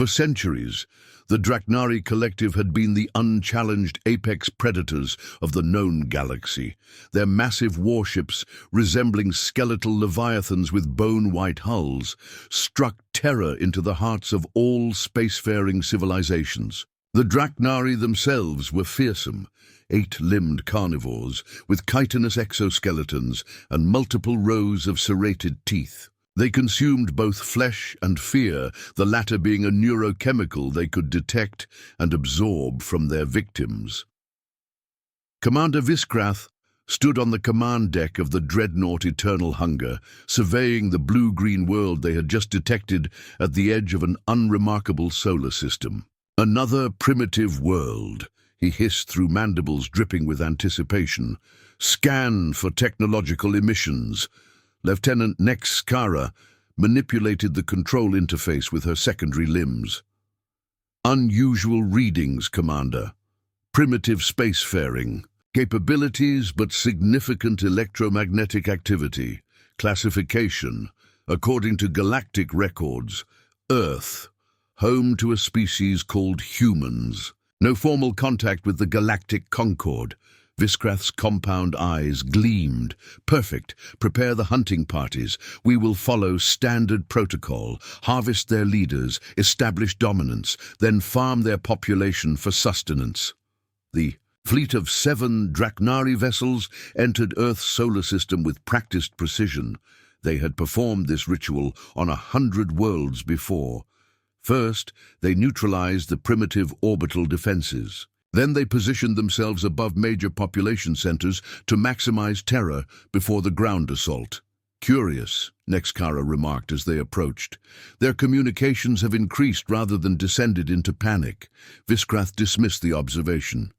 For centuries, the Draknari Collective had been the unchallenged apex predators of the known galaxy. Their massive warships, resembling skeletal leviathans with bone-white hulls, struck terror into the hearts of all spacefaring civilizations. The Draknari themselves were fearsome, eight-limbed carnivores with chitinous exoskeletons and multiple rows of serrated teeth. They consumed both flesh and fear, the latter being a neurochemical they could detect and absorb from their victims. Commander Viskrath stood on the command deck of the dreadnought Eternal Hunger, surveying the blue-green world they had just detected at the edge of an unremarkable solar system. "Another primitive world," he hissed through mandibles dripping with anticipation. "Scan for technological emissions." Lieutenant Nexkara manipulated the control interface with her secondary limbs. "Unusual readings, Commander. Primitive spacefaring. Capabilities but significant electromagnetic activity. Classification. According to galactic records, Earth, home to a species called humans. No formal contact with the galactic Concord." Viskrath's compound eyes gleamed. "Perfect. Prepare the hunting parties. We will follow standard protocol, harvest their leaders, establish dominance, then farm their population for sustenance." The fleet of 7 Draknari vessels entered Earth's solar system with practiced precision. They had performed this ritual on 100 worlds before. First, they neutralized the primitive orbital defenses. Then they positioned themselves above major population centers to maximize terror before the ground assault. "Curious," Nexkara remarked as they approached. "Their communications have increased rather than descended into panic." Viskrath dismissed the observation.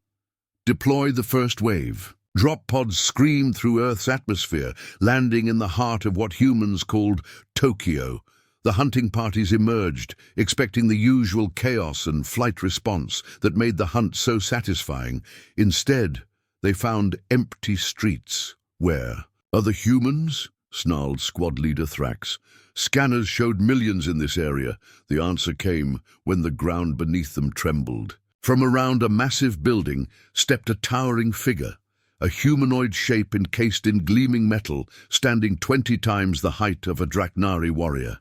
"Deploy the first wave." Drop pods screamed through Earth's atmosphere, landing in the heart of what humans called Tokyo. The hunting parties emerged, expecting the usual chaos and flight response that made the hunt so satisfying. Instead, they found empty streets. "Where? Other humans?" snarled squad leader Thrax. "Scanners showed millions in this area." The answer came when the ground beneath them trembled. From around a massive building stepped a towering figure, a humanoid shape encased in gleaming metal, standing 20 times the height of a Draknari warrior.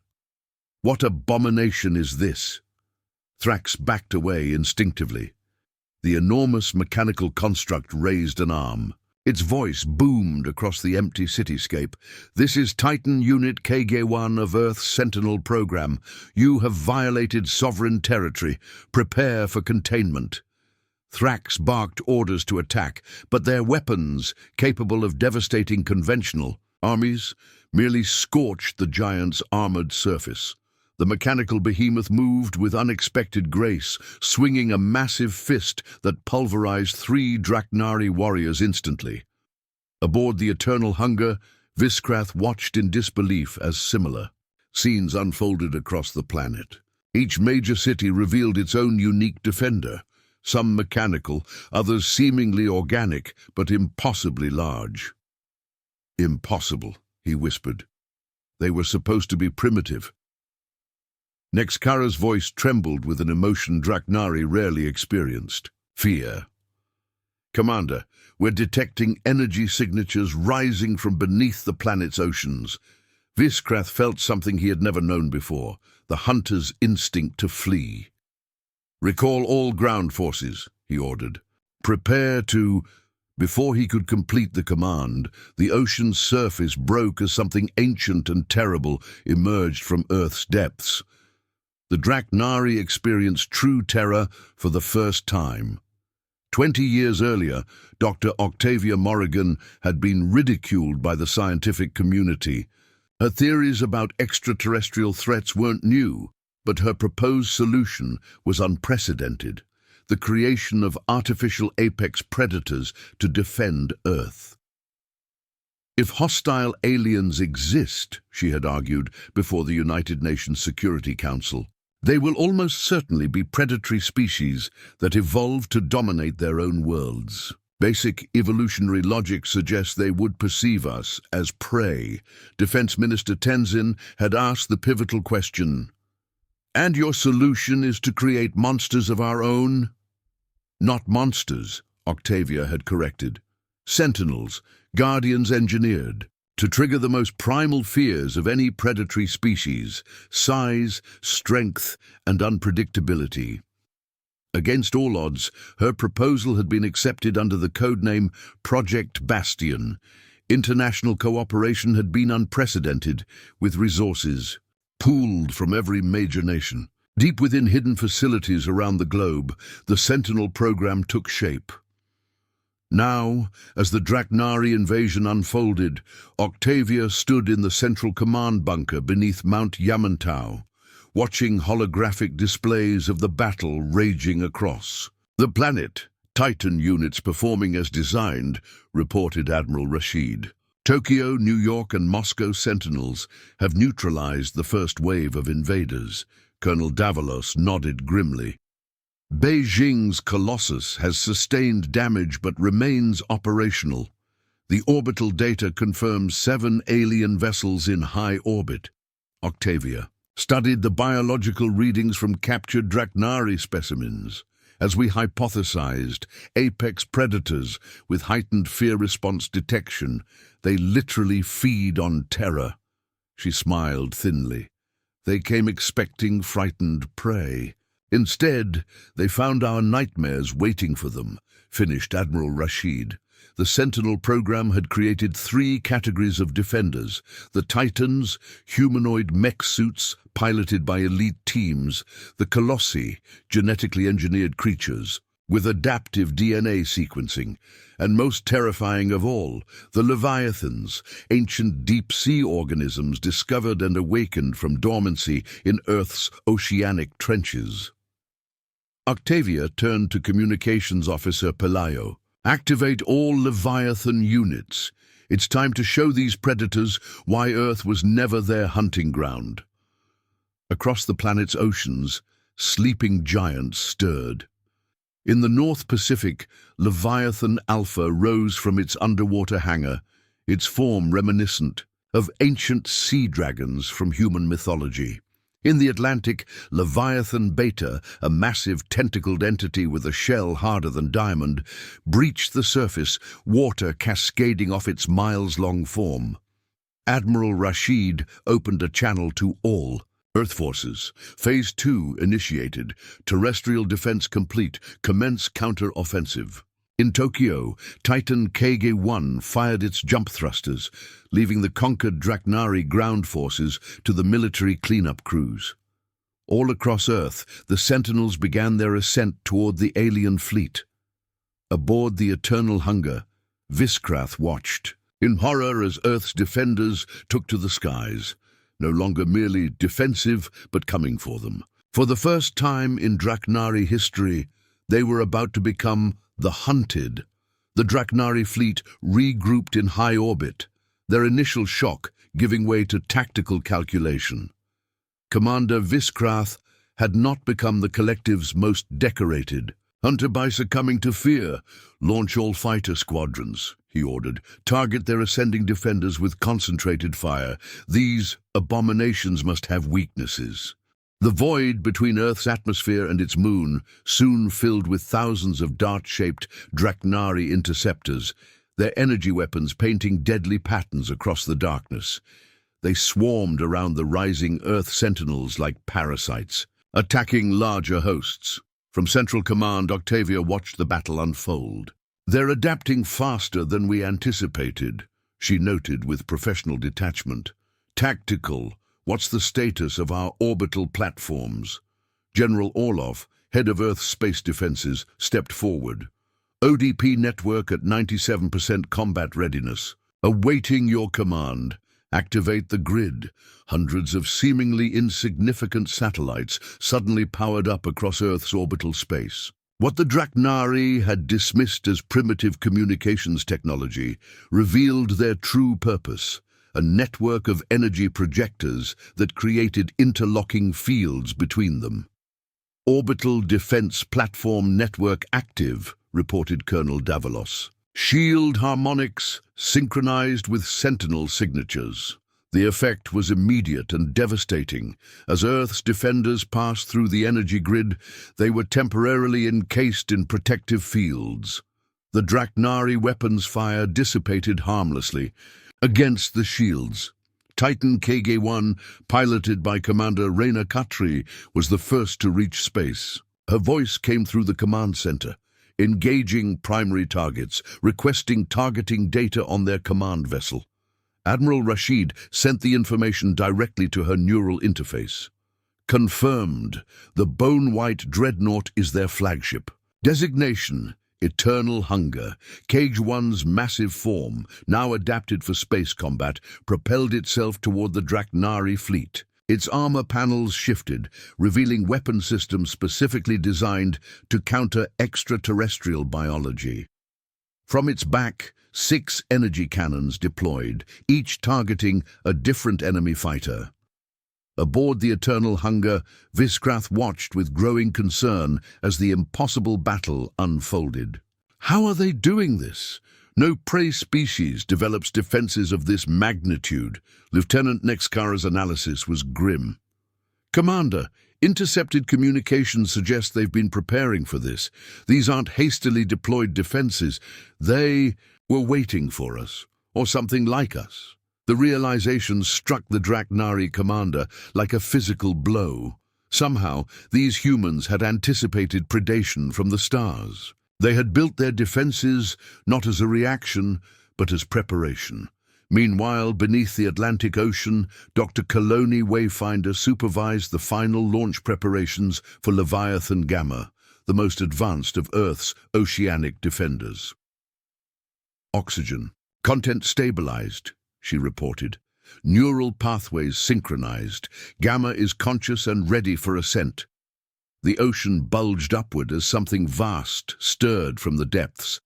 "What abomination is this?" Thrax backed away instinctively. The enormous mechanical construct raised an arm. Its voice boomed across the empty cityscape. "This is Titan Unit KG-1 of Earth's Sentinel program. You have violated sovereign territory. Prepare for containment." Thrax barked orders to attack, but their weapons, capable of devastating conventional armies, merely scorched the giant's armored surface. The mechanical behemoth moved with unexpected grace, swinging a massive fist that pulverized 3 Draknari warriors instantly. Aboard the Eternal Hunger, Viskrath watched in disbelief as similar scenes unfolded across the planet. Each major city revealed its own unique defender, some mechanical, others seemingly organic, but impossibly large. "Impossible," he whispered. "They were supposed to be primitive." Nexkara's voice trembled with an emotion Draknari rarely experienced: fear. "Commander, we're detecting energy signatures rising from beneath the planet's oceans." Viskrath felt something he had never known before, the hunter's instinct to flee. "Recall all ground forces," he ordered. "Prepare to—" Before he could complete the command, the ocean's surface broke as something ancient and terrible emerged from Earth's depths. The Draknari experienced true terror for the first time. 20 years earlier, Dr. Octavia Morrigan had been ridiculed by the scientific community. Her theories about extraterrestrial threats weren't new, but her proposed solution was unprecedented: the creation of artificial apex predators to defend Earth. "If hostile aliens exist," she had argued before the United Nations Security Council, "they will almost certainly be predatory species that evolved to dominate their own worlds. Basic evolutionary logic suggests they would perceive us as prey." Defense Minister Tenzin had asked the pivotal question: And your solution is to create monsters of our own? Not monsters, Octavia had corrected. Sentinels, guardians engineered, to trigger the most primal fears of any predatory species: size, strength, and unpredictability. Against all odds, her proposal had been accepted under the codename Project Bastion. International cooperation had been unprecedented, with resources pooled from every major nation. Deep within hidden facilities around the globe, the Sentinel program took shape. Now, as the Draknari invasion unfolded, Octavia stood in the central command bunker beneath Mount Yamantau, watching holographic displays of the battle raging across the planet. Titan units performing as designed, reported Admiral Rashid. Tokyo, New York, and Moscow Sentinels have neutralized the first wave of invaders. Colonel Davalos nodded grimly. Beijing's Colossus has sustained damage but remains operational. The orbital data confirms 7 alien vessels in high orbit. Octavia studied the biological readings from captured Draknari specimens. As we hypothesized, apex predators with heightened fear response detection, they literally feed on terror. She smiled thinly. They came expecting frightened prey. Instead, they found our nightmares waiting for them, finished Admiral Rashid. The Sentinel program had created 3 categories of defenders: the Titans, humanoid mech suits piloted by elite teams; the Colossi, genetically engineered creatures with adaptive DNA sequencing; and most terrifying of all, the Leviathans, ancient deep-sea organisms discovered and awakened from dormancy in Earth's oceanic trenches. Octavia turned to Communications Officer Pelayo. Activate all Leviathan units. It's time to show these predators why Earth was never their hunting ground. Across the planet's oceans, sleeping giants stirred. In the North Pacific, Leviathan Alpha rose from its underwater hangar, its form reminiscent of ancient sea dragons from human mythology. In the Atlantic, Leviathan Beta, a massive tentacled entity with a shell harder than diamond, breached the surface, water cascading off its miles-long form. Admiral Rashid opened a channel to all Earth forces. Phase 2 initiated. Terrestrial defense complete. Commence counter-offensive. In Tokyo, Titan Kage-1 fired its jump thrusters, leaving the conquered Draknari ground forces to the military cleanup crews. All across Earth, the Sentinels began their ascent toward the alien fleet. Aboard the Eternal Hunger, Viskrath watched in horror as Earth's defenders took to the skies, no longer merely defensive but coming for them. For the first time in Draknari history, they were about to become the hunted. The Draknari fleet regrouped in high orbit, their initial shock giving way to tactical calculation. Commander Viskrath had not become the collective's most decorated. Hunter by succumbing to fear, launch all fighter squadrons, he ordered. Target their ascending defenders with concentrated fire. These abominations must have weaknesses. The void between Earth's atmosphere and its moon soon filled with thousands of dart-shaped Draknari interceptors, their energy weapons painting deadly patterns across the darkness. They swarmed around the rising Earth Sentinels like parasites, attacking larger hosts. From Central Command, Octavia watched the battle unfold. They're adapting faster than we anticipated, she noted with professional detachment. Tactical. What's the status of our orbital platforms? General Orlov, head of Earth's space defenses, stepped forward. ODP network at 97% combat readiness. Awaiting your command. Activate the grid. Hundreds of seemingly insignificant satellites suddenly powered up across Earth's orbital space. What the Draknari had dismissed as primitive communications technology revealed their true purpose: a network of energy projectors that created interlocking fields between them. Orbital Defense Platform Network active, reported Colonel Davalos. Shield harmonics synchronized with Sentinel signatures. The effect was immediate and devastating. As Earth's defenders passed through the energy grid, they were temporarily encased in protective fields. The Draknari weapons fire dissipated harmlessly against the shields. Titan KG-1, piloted by Commander Reyna Katri, was the first to reach space. Her voice came through the command center, engaging primary targets, requesting targeting data on their command vessel. Admiral Rashid sent the information directly to her neural interface. Confirmed, the bone-white dreadnought is their flagship. Designation: Eternal Hunger. KG-1's massive form, now adapted for space combat, propelled itself toward the Draknari fleet. Its armor panels shifted, revealing weapon systems specifically designed to counter extraterrestrial biology. From its back, 6 energy cannons deployed, each targeting a different enemy fighter. Aboard the Eternal Hunger, Viskrath watched with growing concern as the impossible battle unfolded. How are they doing this? No prey species develops defenses of this magnitude. Lieutenant Nexkara's analysis was grim. Commander, intercepted communications suggest they've been preparing for this. These aren't hastily deployed defenses. They were waiting for us, or something like us. The realization struck the Draknari commander like a physical blow. Somehow, these humans had anticipated predation from the stars. They had built their defenses not as a reaction, but as preparation. Meanwhile, beneath the Atlantic Ocean, Dr. Coloni Wayfinder supervised the final launch preparations for Leviathan Gamma, the most advanced of Earth's oceanic defenders. Oxygen. Content stabilized, she reported. Neural pathways synchronized. Gamma is conscious and ready for ascent. The ocean bulged upward as something vast stirred from the depths.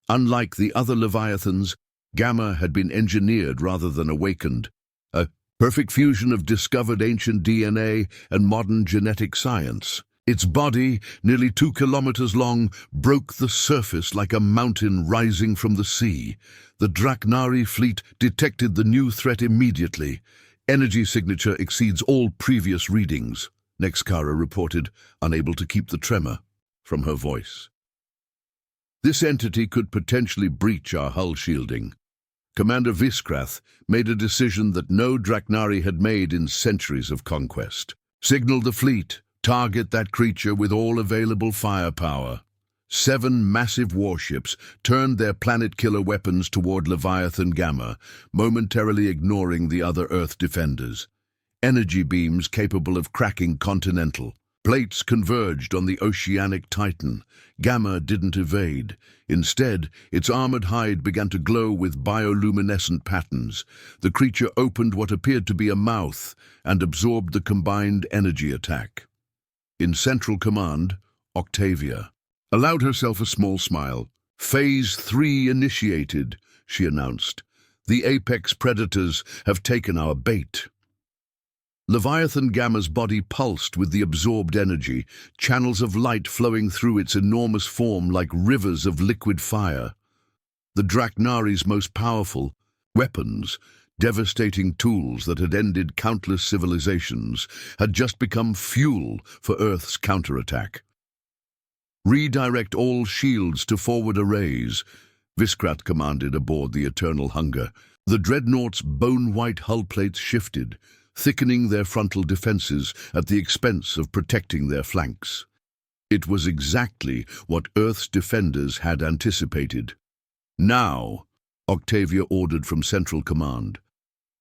Unlike the other Leviathans, Gamma had been engineered rather than awakened. A perfect fusion of discovered ancient DNA and modern genetic science. Its body, nearly 2 kilometers long, broke the surface like a mountain rising from the sea. The Draknari fleet detected the new threat immediately. Energy signature exceeds all previous readings, Nexkara reported, unable to keep the tremor from her voice. This entity could potentially breach our hull shielding. Commander Viskrath made a decision that no Draknari had made in centuries of conquest. Signal the fleet. Target that creature with all available firepower. 7 massive warships turned their planet-killer weapons toward Leviathan Gamma, momentarily ignoring the other Earth defenders. Energy beams capable of cracking Continental. Plates converged on the oceanic Titan. Gamma didn't evade. Instead, its armored hide began to glow with bioluminescent patterns. The creature opened what appeared to be a mouth and absorbed the combined energy attack. In Central Command, Octavia allowed herself a small smile. Phase 3 initiated, she announced. The apex predators have taken our bait. Leviathan Gamma's body pulsed with the absorbed energy, channels of light flowing through its enormous form like rivers of liquid fire. The Draknari's most powerful weapons, devastating tools that had ended countless civilizations, had just become fuel for Earth's counterattack. Redirect all shields to forward arrays, Viskrath commanded aboard the Eternal Hunger. The dreadnought's bone-white hull plates shifted, thickening their frontal defenses at the expense of protecting their flanks. It was exactly what Earth's defenders had anticipated. Now, Octavia ordered from Central Command.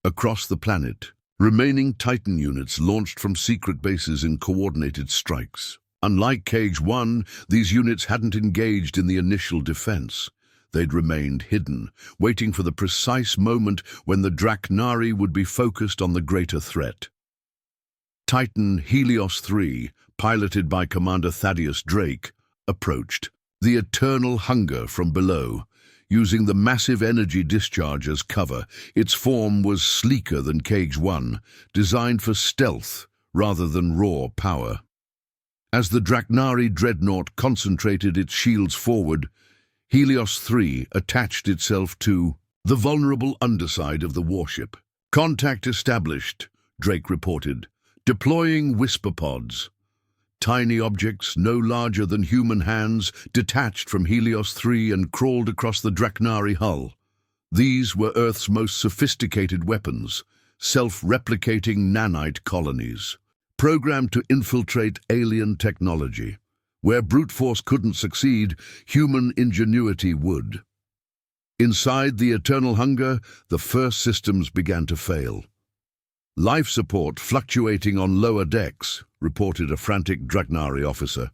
Across the planet, remaining Titan units launched from secret bases in coordinated strikes. Unlike KG-1, these units hadn't engaged in the initial defense. They'd remained hidden, waiting for the precise moment when the Draknari would be focused on the greater threat. Titan Helios 3, piloted by Commander Thaddeus Drake, approached. The Eternal Hunger from below. Using the massive energy discharge as cover, its form was sleeker than KG-1, designed for stealth rather than raw power. As the Draknari dreadnought concentrated its shields forward, Helios 3 attached itself to the vulnerable underside of the warship. Contact established, Drake reported. Deploying whisper pods. Tiny objects no larger than human hands detached from Helios 3 and crawled across the Draknari hull. These were Earth's most sophisticated weapons, self-replicating nanite colonies, programmed to infiltrate alien technology. Where brute force couldn't succeed, human ingenuity would. Inside the Eternal Hunger, the first systems began to fail. Life support fluctuating on lower decks, reported a frantic Draknari officer.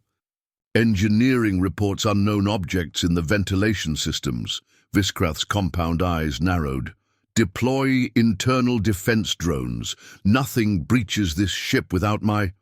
Engineering reports unknown objects in the ventilation systems. Viskrath's compound eyes narrowed. Deploy internal defense drones. Nothing breaches this ship without my...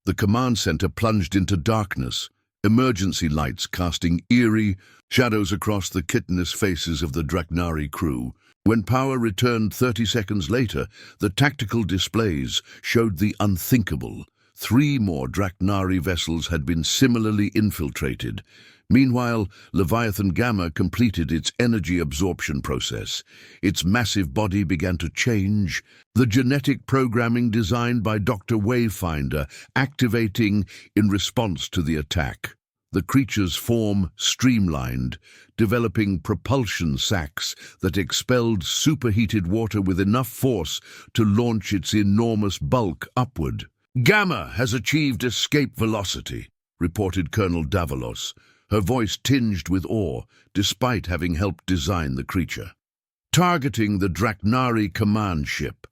The command center plunged into darkness, emergency lights casting eerie shadows across the chitinous faces of the Draknari crew. When power returned 30 seconds later, the tactical displays showed the unthinkable. 3 more Draknari vessels had been similarly infiltrated. Meanwhile, Leviathan Gamma completed its energy absorption process. Its massive body began to change, the genetic programming designed by Dr. Wayfinder activating in response to the attack. The creature's form streamlined, developing propulsion sacs that expelled superheated water with enough force to launch its enormous bulk upward. "Gamma has achieved escape velocity," reported Colonel Davalos, her voice tinged with awe, despite having helped design the creature. Targeting the Draknari command ship.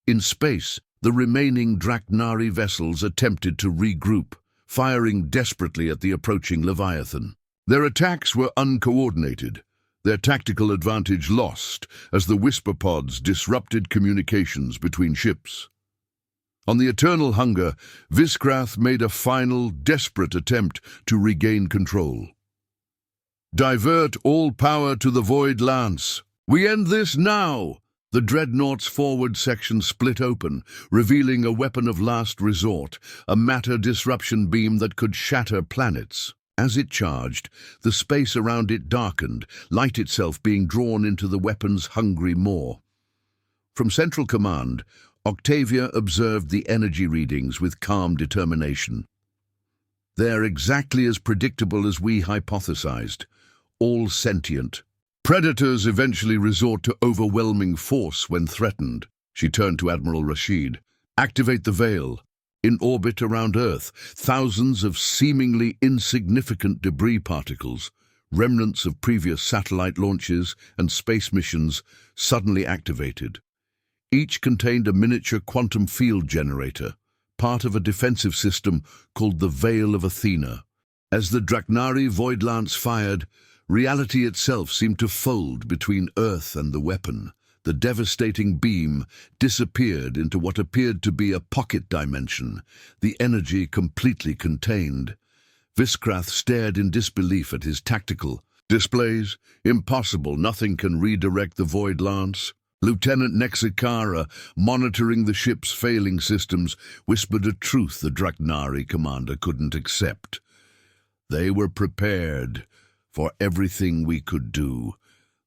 In space, the remaining Draknari vessels attempted to regroup, firing desperately at the approaching Leviathan. Their attacks were uncoordinated, their tactical advantage lost as the whisper pods disrupted communications between ships. On the Eternal Hunger, Viskrath made a final, desperate attempt to regain control. "Divert all power to the Void Lance. We end this now!" The dreadnought's forward section split open, revealing a weapon of last resort, a matter disruption beam that could shatter planets. As it charged, the space around it darkened, light itself being drawn into the weapon's hungry maw. From Central Command, Octavia observed the energy readings with calm determination. "They're exactly as predictable as we hypothesized, all sentient. Predators eventually resort to overwhelming force when threatened." She turned to Admiral Rashid. "Activate the veil." In orbit around Earth, thousands of seemingly insignificant debris particles, remnants of previous satellite launches and space missions, suddenly activated. Each contained a miniature quantum field generator, part of a defensive system called the Veil of Athena. As the Draknari Void Lance fired, reality itself seemed to fold between Earth and the weapon. The devastating beam disappeared into what appeared to be a pocket dimension, the energy completely contained. Viskrath stared in disbelief at his tactical displays. "Impossible, nothing can redirect the Void Lance." Lieutenant Nexikara, monitoring the ship's failing systems, whispered a truth the Draknari commander couldn't accept. "They were prepared for everything we could do.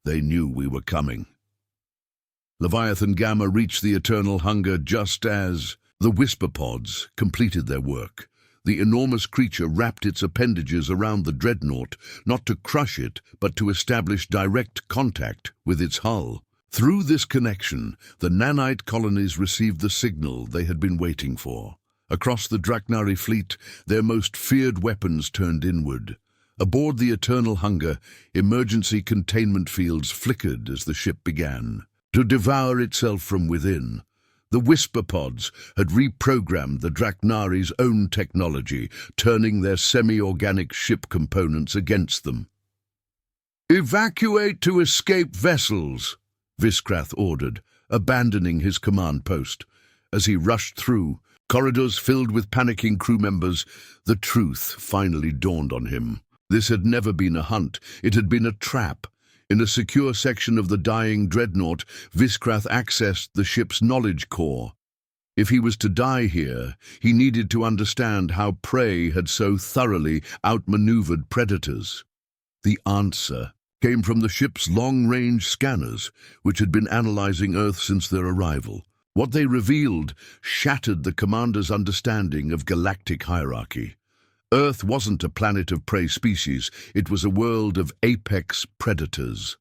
They knew we were coming." Leviathan Gamma reached the Eternal Hunger just as the whisper pods completed their work. The enormous creature wrapped its appendages around the dreadnought, not to crush it, but to establish direct contact with its hull. Through this connection, the nanite colonies received the signal they had been waiting for. Across the Draknari fleet, their most feared weapons turned inward. Aboard the Eternal Hunger, emergency containment fields flickered as the ship began to devour itself from within. The whisper pods had reprogrammed the Draknari's own technology, turning their semi-organic ship components against them. "Evacuate to escape vessels," Viskrath ordered, abandoning his command post. As he rushed through corridors filled with panicking crew members, the truth finally dawned on him. This had never been a hunt, it had been a trap. In a secure section of the dying dreadnought, Viskrath accessed the ship's knowledge core. If he was to die here, he needed to understand how prey had so thoroughly outmaneuvered predators. The answer came from the ship's long-range scanners, which had been analyzing Earth since their arrival. What they revealed shattered the commander's understanding of galactic hierarchy. Earth wasn't a planet of prey species, it was a world of apex predators.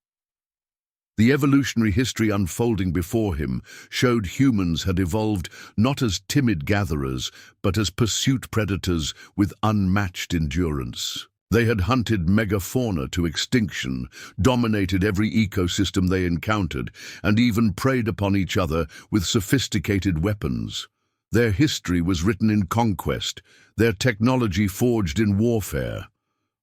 The evolutionary history unfolding before him showed humans had evolved not as timid gatherers, but as pursuit predators with unmatched endurance. They had hunted megafauna to extinction, dominated every ecosystem they encountered, and even preyed upon each other with sophisticated weapons. Their history was written in conquest, their technology forged in warfare.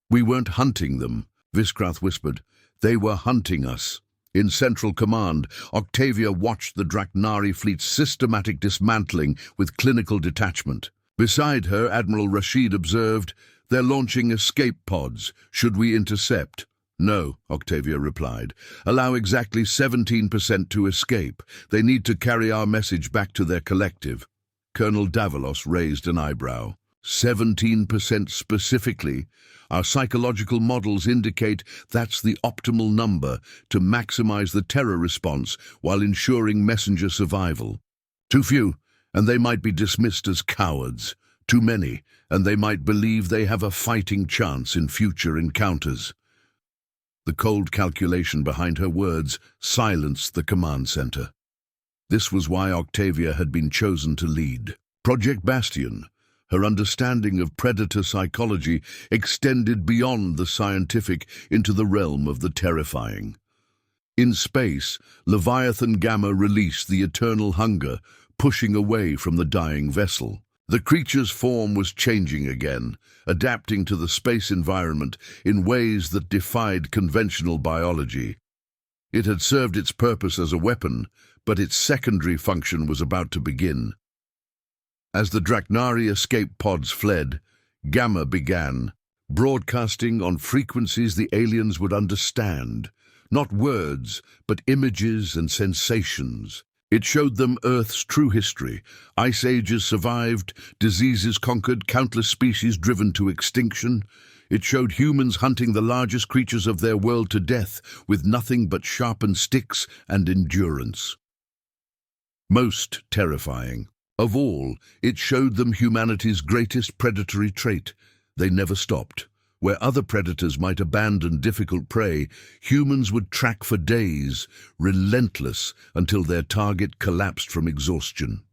"We weren't hunting them," Viscrath whispered. "They were hunting us." In Central Command, Octavia watched the Draknari fleet's systematic dismantling with clinical detachment. Beside her, Admiral Rashid observed, "They're launching escape pods. Should we intercept?" "No," Octavia replied. "Allow exactly 17% to escape. They need to carry our message back to their collective." Colonel Davalos raised an eyebrow. 17% specifically? Our psychological models indicate that's the optimal number to maximize the terror response while ensuring messenger survival. Too few, and they might be dismissed as cowards. Too many, and they might believe they have a fighting chance in future encounters. The cold calculation behind her words silenced the command center. This was why Octavia had been chosen to lead. Project Bastion. Her understanding of predator psychology extended beyond the scientific into the realm of the terrifying. In space, Leviathan Gamma released the eternal hunger, pushing away from the dying vessel. The creature's form was changing again, adapting to the space environment in ways that defied conventional biology. It had served its purpose as a weapon, but its secondary function was about to begin. As the Draknari escape pods fled, Gamma began, broadcasting on frequencies the aliens would understand, not words, but images and sensations. It showed them Earth's true history. Ice ages survived, diseases conquered, countless species driven to extinction. It showed humans hunting the largest creatures of their world to death with nothing but sharpened sticks and endurance. Most terrifying of all, it showed them humanity's greatest predatory trait. They never stopped. Where other predators might abandon difficult prey, humans would track for days, relentless until their target collapsed from exhaustion.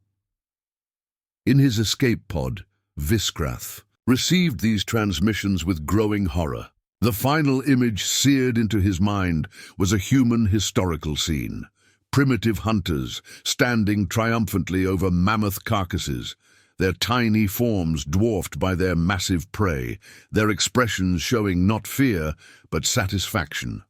In his escape pod, Viscrath received these transmissions with growing horror. The final image seared into his mind was a human historical scene. Primitive hunters standing triumphantly over mammoth carcasses, their tiny forms dwarfed by their massive prey, their expressions showing not fear, but satisfaction.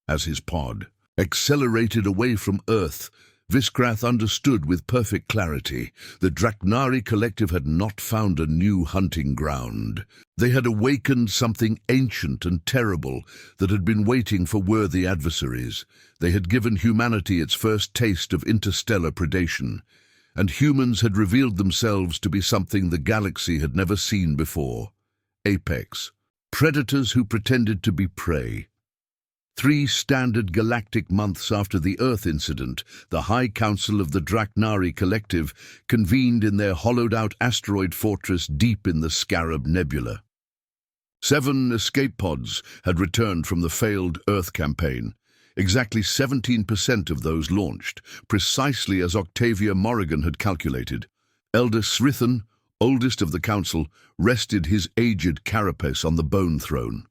As his pod accelerated away from Earth, Viscrath understood with perfect clarity the Draknari collective had not found a new hunting ground. They had awakened something ancient and terrible that had been waiting for worthy adversaries. They had given humanity its first taste of interstellar predation, and humans had revealed themselves to be something the galaxy had never seen before. Apex. Predators who pretended to be prey. 3 standard galactic months after the Earth incident, the High Council of the Draknari Collective convened in their hollowed-out asteroid fortress deep in the Scarab Nebula. 7 escape pods had returned from the failed Earth campaign. Exactly 17% of those launched, precisely as Octavia Morrigan had calculated. Elder Srithan, oldest of the Council, rested his aged carapace on the bone throne.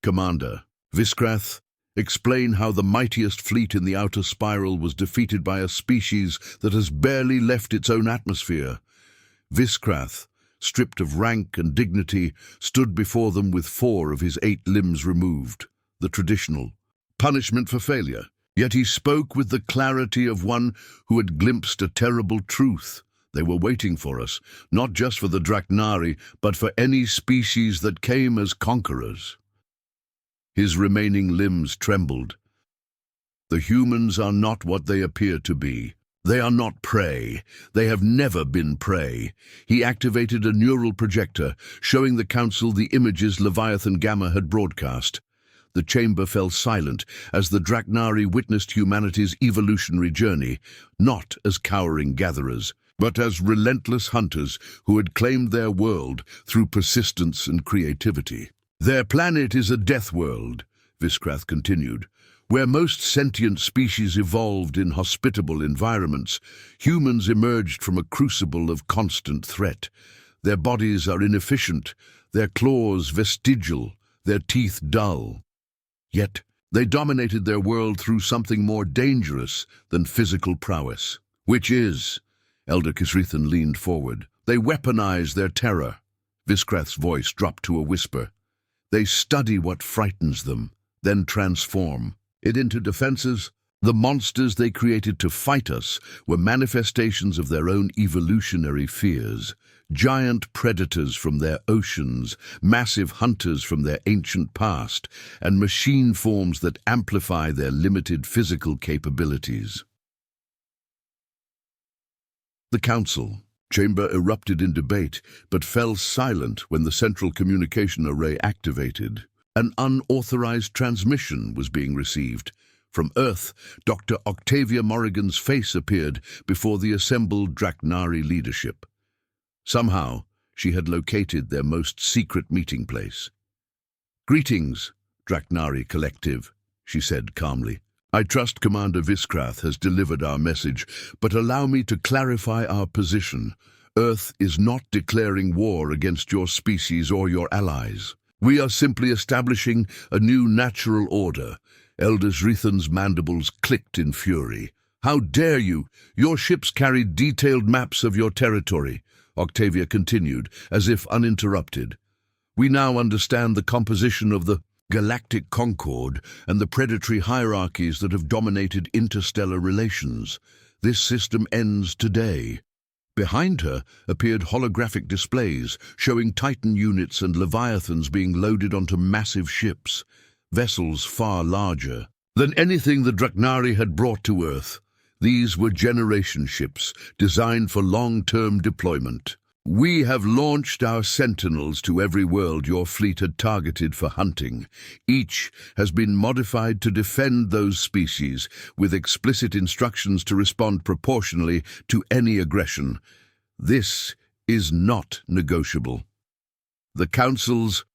"Commander, Viscrath, explain how the mightiest fleet in the outer spiral was defeated by a species that has barely left its own atmosphere." Viscrath, stripped of rank and dignity, stood before them with 4 of his 8 limbs removed, the traditional punishment for failure. Yet he spoke with the clarity of one who had glimpsed a terrible truth. They were waiting for us, not just for the Draknari, but for any species that came as conquerors. His remaining limbs trembled. The humans are not what they appear to be. They are not prey. They have never been prey. He activated a neural projector, showing the Council the images Leviathan Gamma had broadcast. The chamber fell silent as the Draknari witnessed humanity's evolutionary journey, not as cowering gatherers, but as relentless hunters who had claimed their world through persistence and creativity. "Their planet is a death world," Viskrath continued, "where most sentient species evolved in hospitable environments. Humans emerged from a crucible of constant threat. Their bodies are inefficient, their claws vestigial, their teeth dull. Yet, they dominated their world through something more dangerous than physical prowess. Which is?" Elder Kisrithan leaned forward. "They weaponize their terror." Viskrath's voice dropped to a whisper. "They study what frightens them, then transform it into defenses. The monsters they created to fight us were manifestations of their own evolutionary fears. Giant predators from their oceans, massive hunters from their ancient past, and machine forms that amplify their limited physical capabilities." The council chamber erupted in debate, but fell silent when the central communication array activated. An unauthorized transmission was being received. From Earth, Dr. Octavia Morrigan's face appeared before the assembled Draknari leadership. Somehow, she had located their most secret meeting place. "Greetings, Draknari Collective," she said calmly. "I trust Commander Viskrath has delivered our message, but allow me to clarify our position. Earth is not declaring war against your species or your allies. We are simply establishing a new natural order." Elder Rithan's mandibles clicked in fury. "How dare you? Your ships carried detailed maps of your territory," Octavia continued, as if uninterrupted. "We now understand the composition of the galactic concord and the predatory hierarchies that have dominated interstellar relations. This system ends today." Behind her appeared holographic displays showing Titan units and Leviathans being loaded onto massive ships, vessels far larger than anything the Draknari had brought to Earth. These were generation ships designed for long-term deployment. "We have launched our sentinels to every world your fleet had targeted for hunting. Each has been modified to defend those species, with explicit instructions to respond proportionally to any aggression. This is not negotiable." The Council's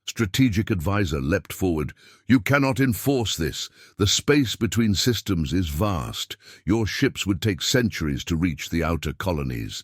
strategic advisor leapt forward. "You cannot enforce this. The space between systems is vast. Your ships would take centuries to reach the outer colonies."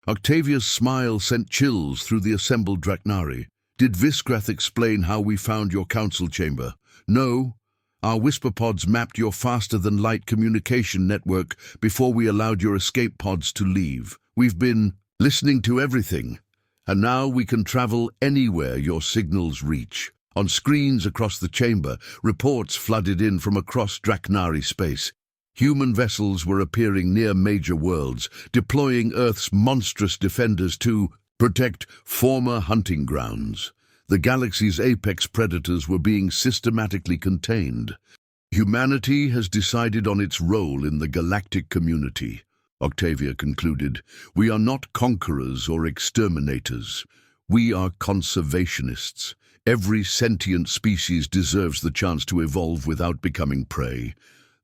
Octavia's smile sent chills through the assembled Draknari. "Did Viskrath explain how we found your council chamber?" "No. Our whisper pods mapped your faster-than-light communication network before we allowed your escape pods to leave. We've been listening to everything, and now we can travel anywhere your signals reach." On screens across the chamber, reports flooded in from across Draknari space. Human vessels were appearing near major worlds, deploying Earth's monstrous defenders to protect former hunting grounds. The galaxy's apex predators were being systematically contained. "Humanity has decided on its role in the galactic community," Octavia concluded. "We are not conquerors or exterminators. We are conservationists. Every sentient species deserves the chance to evolve without becoming prey.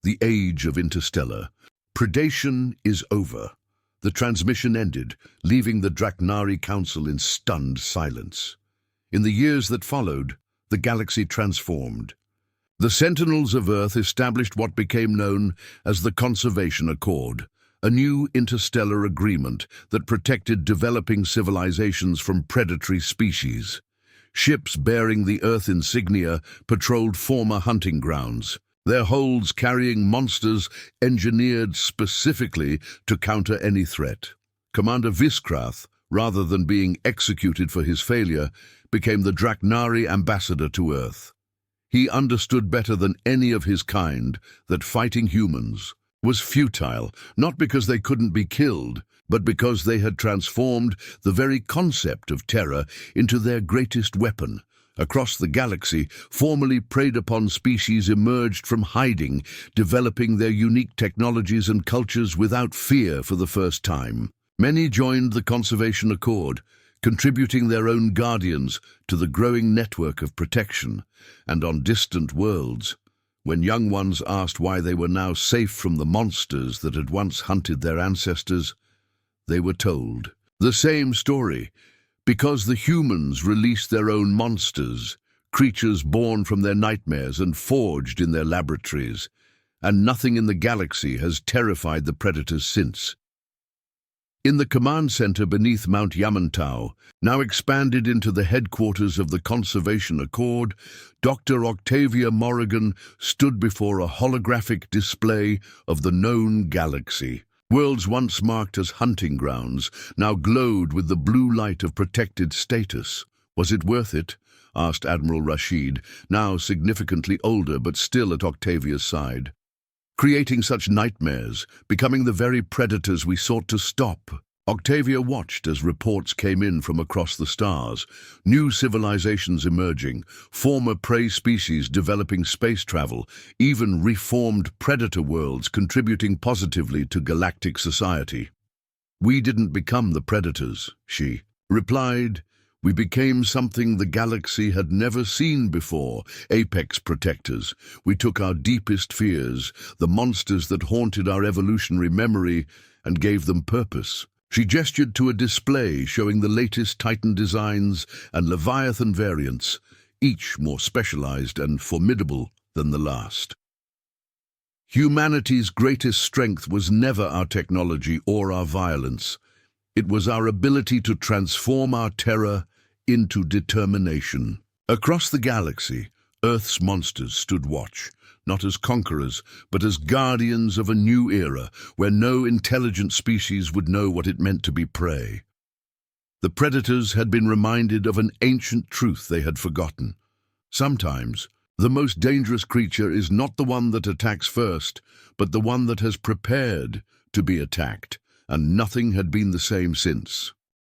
The age of interstellar predation is over." The transmission ended, leaving the Draknari Council in stunned silence. In the years that followed, the galaxy transformed. The Sentinels of Earth established what became known as the Conservation Accord, a new interstellar agreement that protected developing civilizations from predatory species. Ships bearing the Earth insignia patrolled former hunting grounds, their holds carrying monsters engineered specifically to counter any threat. Commander Viskrath, rather than being executed for his failure, became the Draknari ambassador to Earth. He understood better than any of his kind that fighting humans was futile, not because they couldn't be killed, but because they had transformed the very concept of terror into their greatest weapon. Across the galaxy, formerly preyed-upon species emerged from hiding, developing their unique technologies and cultures without fear for the first time. Many joined the Conservation Accord, contributing their own guardians to the growing network of protection. And on distant worlds, when young ones asked why they were now safe from the monsters that had once hunted their ancestors, they were told the same story, because the humans released their own monsters, creatures born from their nightmares and forged in their laboratories, and nothing in the galaxy has terrified the predators since. In the command center beneath Mount Yamantau, now expanded into the headquarters of the Conservation Accord, Dr. Octavia Morrigan stood before a holographic display of the known galaxy. Worlds once marked as hunting grounds now glowed with the blue light of protected status. Was it worth it? Asked Admiral Rashid, now significantly older but still at Octavia's side. Creating such nightmares, becoming the very predators we sought to stop. Octavia watched as reports came in from across the stars, new civilizations emerging, former prey species developing space travel, even reformed predator worlds contributing positively to galactic society. "We didn't become the predators," she replied. "We became something the galaxy had never seen before, apex protectors. We took our deepest fears, the monsters that haunted our evolutionary memory, and gave them purpose." She gestured to a display showing the latest Titan designs and Leviathan variants, each more specialized and formidable than the last. Humanity's greatest strength was never our technology or our violence. It was our ability to transform our terror into determination. Across the galaxy, Earth's monsters stood watch, not as conquerors, but as guardians of a new era where no intelligent species would know what it meant to be prey. The predators had been reminded of an ancient truth they had forgotten. Sometimes, the most dangerous creature is not the one that attacks first, but the one that has prepared to be attacked, and nothing had been the same since.